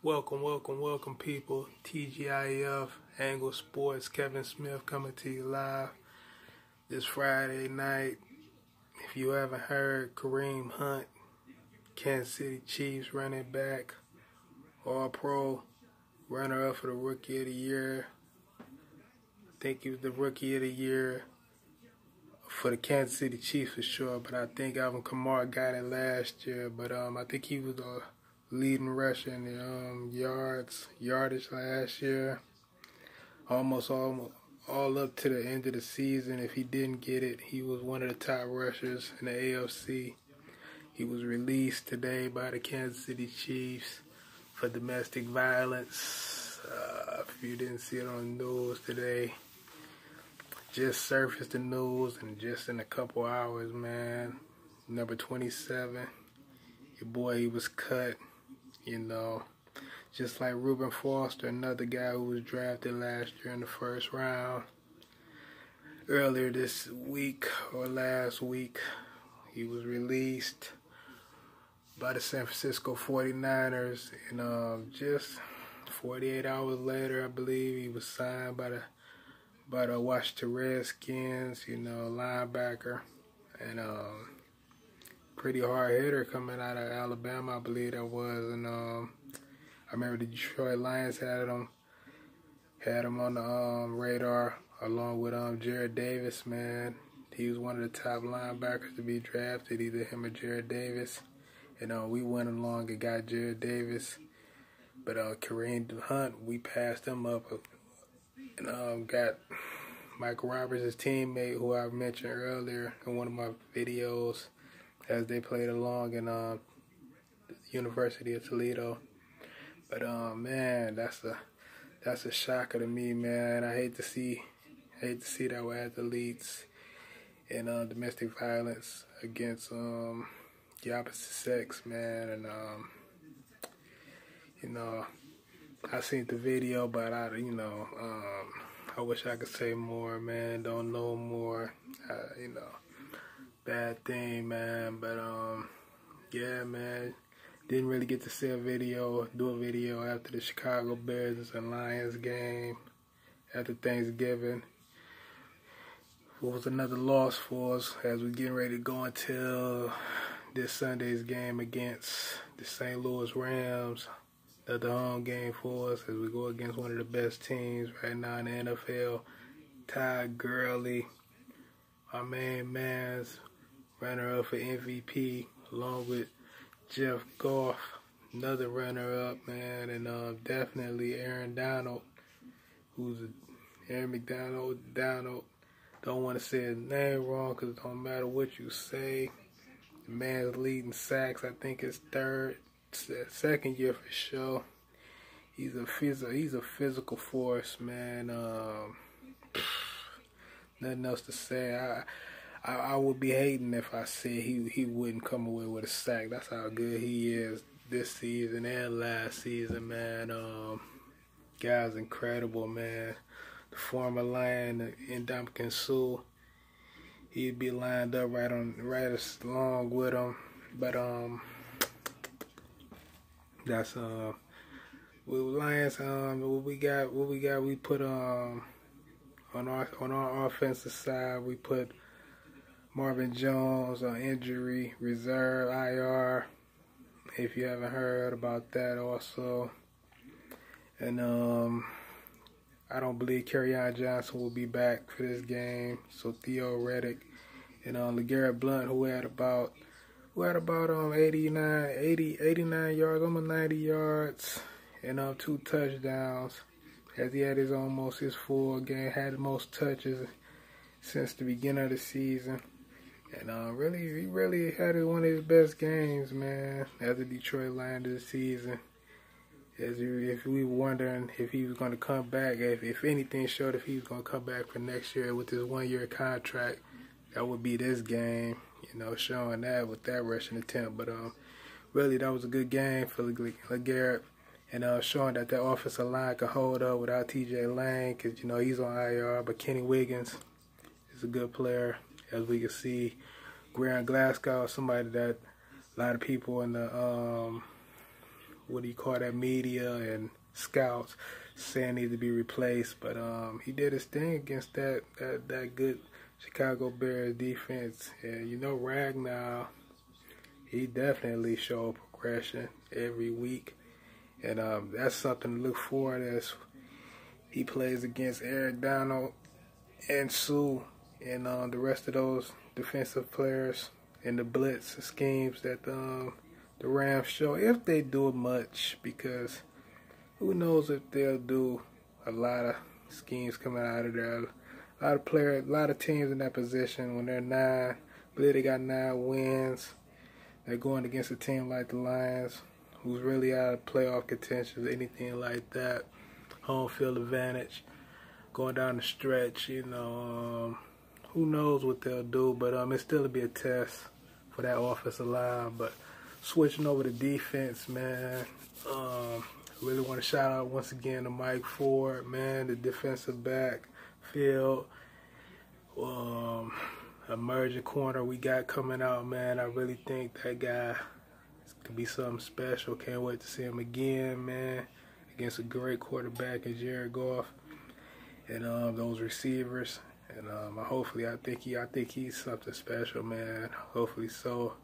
Welcome, people. TGIF, Angle Sports, Kevin Smith coming to you live this Friday night. If you haven't heard, Kareem Hunt, Kansas City Chiefs running back, All-Pro, runner-up for the Rookie of the Year. I think he was the Rookie of the Year for the Kansas City Chiefs for sure, but I think Alvin Kamara got it last year. But I think he was the leading rusher in the yardage last year. Almost all up to the end of the season. If he didn't get it, he was one of the top rushers in the AFC. He was released today by the Kansas City Chiefs for domestic violence. If you didn't see it on the news today, just surfaced the news, and just in a couple hours, man, number 27, your boy, he was cut, just like Reuben Foster, another guy who was drafted last year in the first round. Earlier this week or last week, he was released by the San Francisco 49ers, and just 48 hours later, I believe, he was signed by the Washington Redskins, linebacker, and pretty hard hitter coming out of Alabama, I believe that was. And I remember the Detroit Lions had him on the radar along with Jarrad Davis, man. He was one of the top linebackers to be drafted, either him or Jarrad Davis. And we went along and got Jarrad Davis, but Kareem Hunt, we passed him up. And got Mike Roberts, his teammate, who I mentioned earlier in one of my videos, as they played along in the University of Toledo. But man, that's a shocker to me, man. I hate to see that with athletes and domestic violence against the opposite sex, man. And I seen the video, but I wish I could say more, man. Don't know more, bad thing, man. But yeah, man. Didn't really get to see do a video after the Chicago Bears and Lions game after Thanksgiving. It was another loss for us as we're getting ready to go until this Sunday's game against the St. Louis Rams. The home game for us as we go against one of the best teams right now in the NFL. Todd Gurley, our main man's runner-up for MVP, along with Jeff Goff, another runner-up, man, and definitely Aaron Donald, Aaron McDonald. Don't want to say his name wrong because it don't matter what you say. The man's leading sacks, I think it's second year for sure. He's a physical force, man. Nothing else to say. I would be hating if I said he wouldn't come away with a sack. That's how good he is this season and last season, man. Guy's incredible, man. The former Lion, Ndamukong Suh, he'd be lined up right along with him. But that's with Lions. What we got. We put on our offensive side. We put Marvin Jones on injury reserve, IR. If you haven't heard about that, also. And I don't believe Kerryon Johnson will be back for this game. So Theo Reddick and LeGarrette Blount, who had about 89 yards, almost 90 yards, and 2 touchdowns. As he had his full game, had the most touches since the beginning of the season. And he really had one of his best games, man, as a Detroit Lion this season. If we were wondering if he was going to come back, if anything showed if he was going to come back for next year with his 1-year contract, that would be this game, showing that with that rushing attempt. But really, that was a good game for LeGarrette, and showing that offensive line can hold up without T.J. Lang, because, he's on IR, but Kenny Wiggins is a good player, as we can see. Graham Glasgow, somebody that a lot of people in the what do you call that, media and scouts saying he needs to be replaced. But he did his thing against that good Chicago Bears defense. And you know, Ragnar, he definitely showed progression every week. And that's something to look forward as he plays against Eric Donald and Sue and the rest of those defensive players and the blitz schemes that the Rams show, if they do much, because who knows if they'll do a lot of schemes coming out of there. A lot of players, a lot of teams in that position, when they're 9, I believe they got 9 wins, they're going against a team like the Lions, who's really out of playoff contention, anything like that. Home field advantage, going down the stretch, you know, who knows what they'll do, but it's still to be a test for that offensive line. But switching over to defense, man, really want to shout out once again to Mike Ford, man, the defensive backfield, emerging corner we got coming out, man. I really think that guy could be something special. Can't wait to see him again, man, against a great quarterback in Jared Goff and those receivers. And I think he's something special, man. Hopefully so,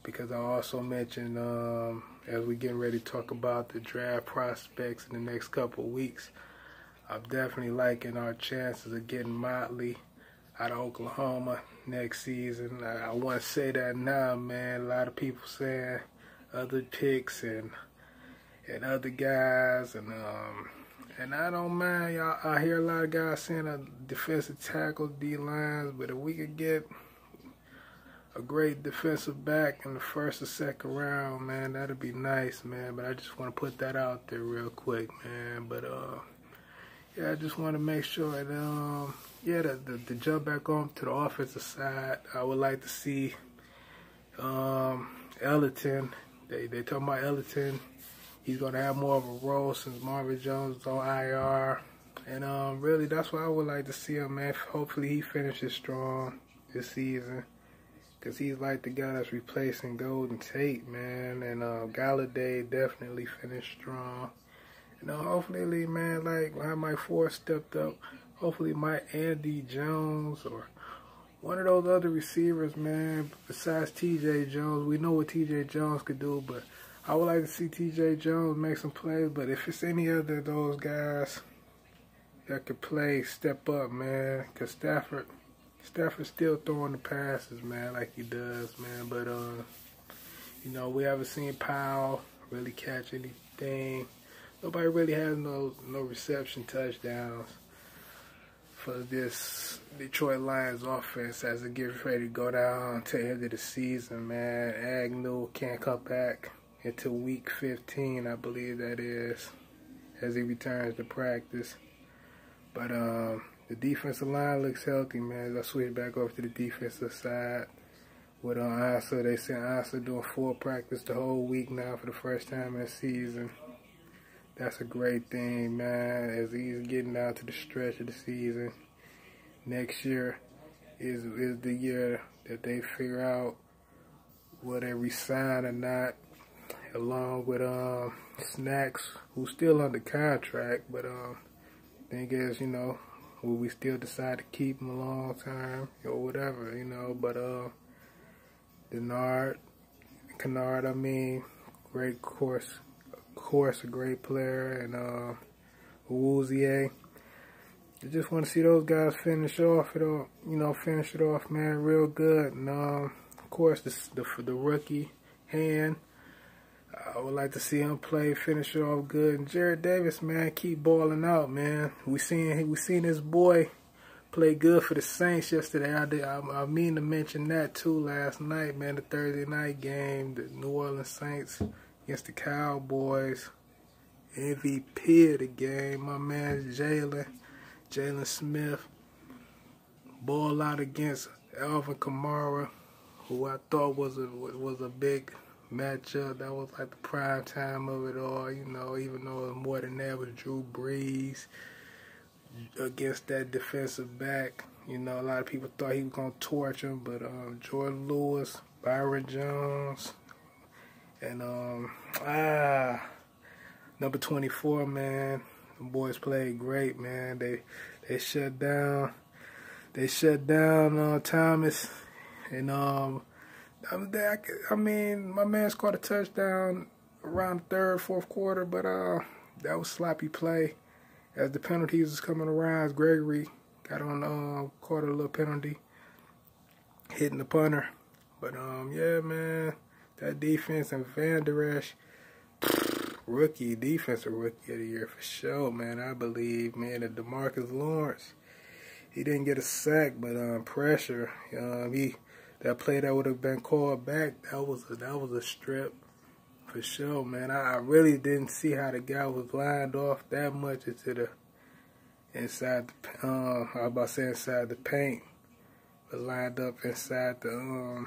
because I also mentioned as we getting ready to talk about the draft prospects in the next couple of weeks, I'm definitely liking our chances of getting Motley out of Oklahoma next season. I want to say that now, man. A lot of people saying other picks and other guys, and I don't mind. Y'all, I hear a lot of guys saying a defensive tackle, D-lines, but if we could get a great defensive back in the first or second round, man, that'd be nice, man. But I just want to put that out there real quick, man. But yeah, I just want to make sure that yeah, the jump back on to the offensive side, I would like to see Ellington. They talking about Ellington. He's going to have more of a role since Marvin Jones is on IR. And really, that's what I would like to see him, man. Hopefully he finishes strong this season, because he's like the guy that's replacing Golden Tate, man. And Galladay definitely finished strong. And hopefully, man, like how Mike Ford stepped up, hopefully Andy Jones or one of those other receivers, man, besides T.J. Jones. We know what T.J. Jones could do, but I would like to see T.J. Jones make some plays. But if it's any other of those guys that could play, step up, man, because Stafford's still throwing the passes, man, like he does, man. But, you know, we haven't seen Powell really catch anything. Nobody really has no reception touchdowns for this Detroit Lions offense as it gets ready to go down to the end of the season, man. Agnew can't come back until week 15, I believe that is, as he returns to practice. But the defensive line looks healthy, man. As I switch back over to the defensive side with Asa. They sent Asa doing full practice the whole week now for the first time in the season. That's a great thing, man, as he's getting down to the stretch of the season. Next year is the year that they figure out whether they resign or not, along with Snacks, who's still under contract. But thing is, you know, will we still decide to keep him a long time or whatever, you know? But Kennard, I mean, great course, a great player, and Woozier. I just want to see those guys finish off it all, you know, finish it off, man, real good. And of course, the rookie Hand, I would like to see him play, finish it off good. And Jared Davis, man, keep balling out, man. We seen his boy play good for the Saints yesterday. I mean to mention that too last night, man. The Thursday night game, the New Orleans Saints against the Cowboys. MVP of the game, my man Jaylon Smith. Ball out against Alvin Kamara, who I thought was a big matchup. That was like the prime time of it all, you know, even though it was more than that, was Drew Brees against that defensive back. You know, a lot of people thought he was going to torch him, but Jordan Lewis, Byron Jones, and Number 24, man. The boys played great, man. They shut down. They shut down Thomas, and I mean, my man scored a touchdown around the third, fourth quarter, but that was sloppy play. As the penalties was coming around, Gregory got on caught a little penalty, hitting the punter. But yeah, man, that defense and Van Der Esch, defensive rookie of the year for sure, man. I believe, man, that DeMarcus Lawrence, he didn't get a sack, but pressure. That play that would have been called back, that was a strip for sure, man. I really didn't see how the guy was lined off that much into the inside the I was about to say inside the paint, but lined up inside the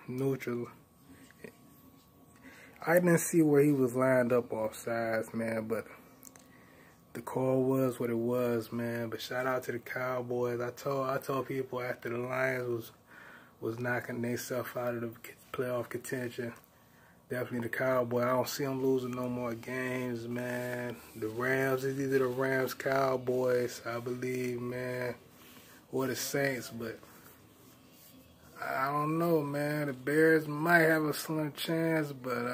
neutral. I didn't see where he was lined up off sides, man, but the call was what it was, man. But shout out to the Cowboys. I told people after the Lions was knocking themselves out of the playoff contention. Definitely the Cowboys. I don't see them losing no more games, man. The Rams, it's either the Rams, Cowboys, I believe, man, or the Saints, but I don't know, man. The Bears might have a slim chance, but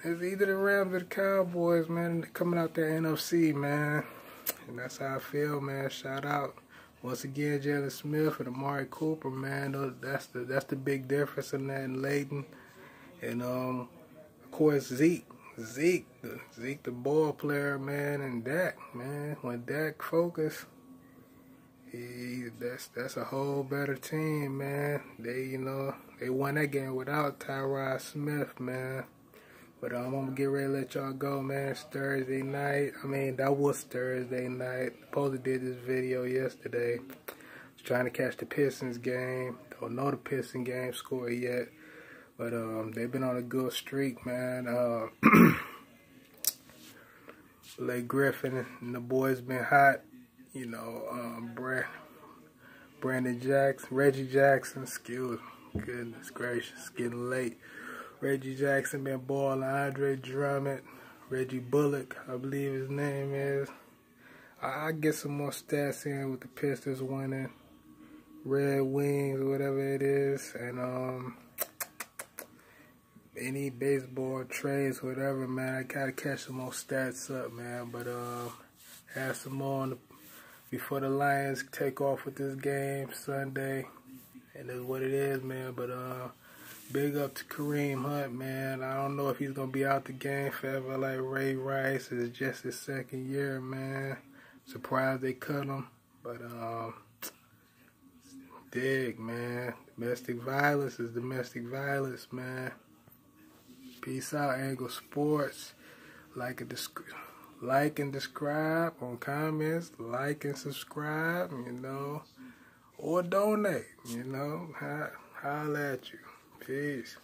it's either the Rams or the Cowboys, man. They're coming out there NFC, man. And that's how I feel, man. Shout out once again, Jaylon Smith and Amari Cooper, man. That's the big difference in that, and Leighton. And of course Zeke, the ball player, man, and Dak, man. When Dak focus, that's a whole better team, man. They won that game without Tyrod Smith, man. But I'm gonna get ready to let y'all go, man. It's Thursday night. I mean, that was Thursday night. Supposed to did this video yesterday. Was trying to catch the Pistons game. Don't know the Pistons game score yet. But they've been on a good streak, man. Blake Griffin and the boys been hot. You know, Reggie Jackson, excuse me. Goodness gracious, getting late. Reggie Jackson been balling. Andre Drummond, Reggie Bullock, I believe his name is. I get some more stats in with the Pistons winning, Red Wings, whatever it is, and any baseball trades, whatever, man. I gotta catch some more stats up, man. But have some more before the Lions take off with this game Sunday, and that's what it is, man. But big up to Kareem Hunt, man. I don't know if he's gonna be out the game forever like Ray Rice. It's just his second year, man. Surprised they cut him, but dig, man. Domestic violence is domestic violence, man. Peace out, Angle Sports. Like and subscribe on comments. Like and subscribe, you know, or donate, you know. Holla at you. Peace.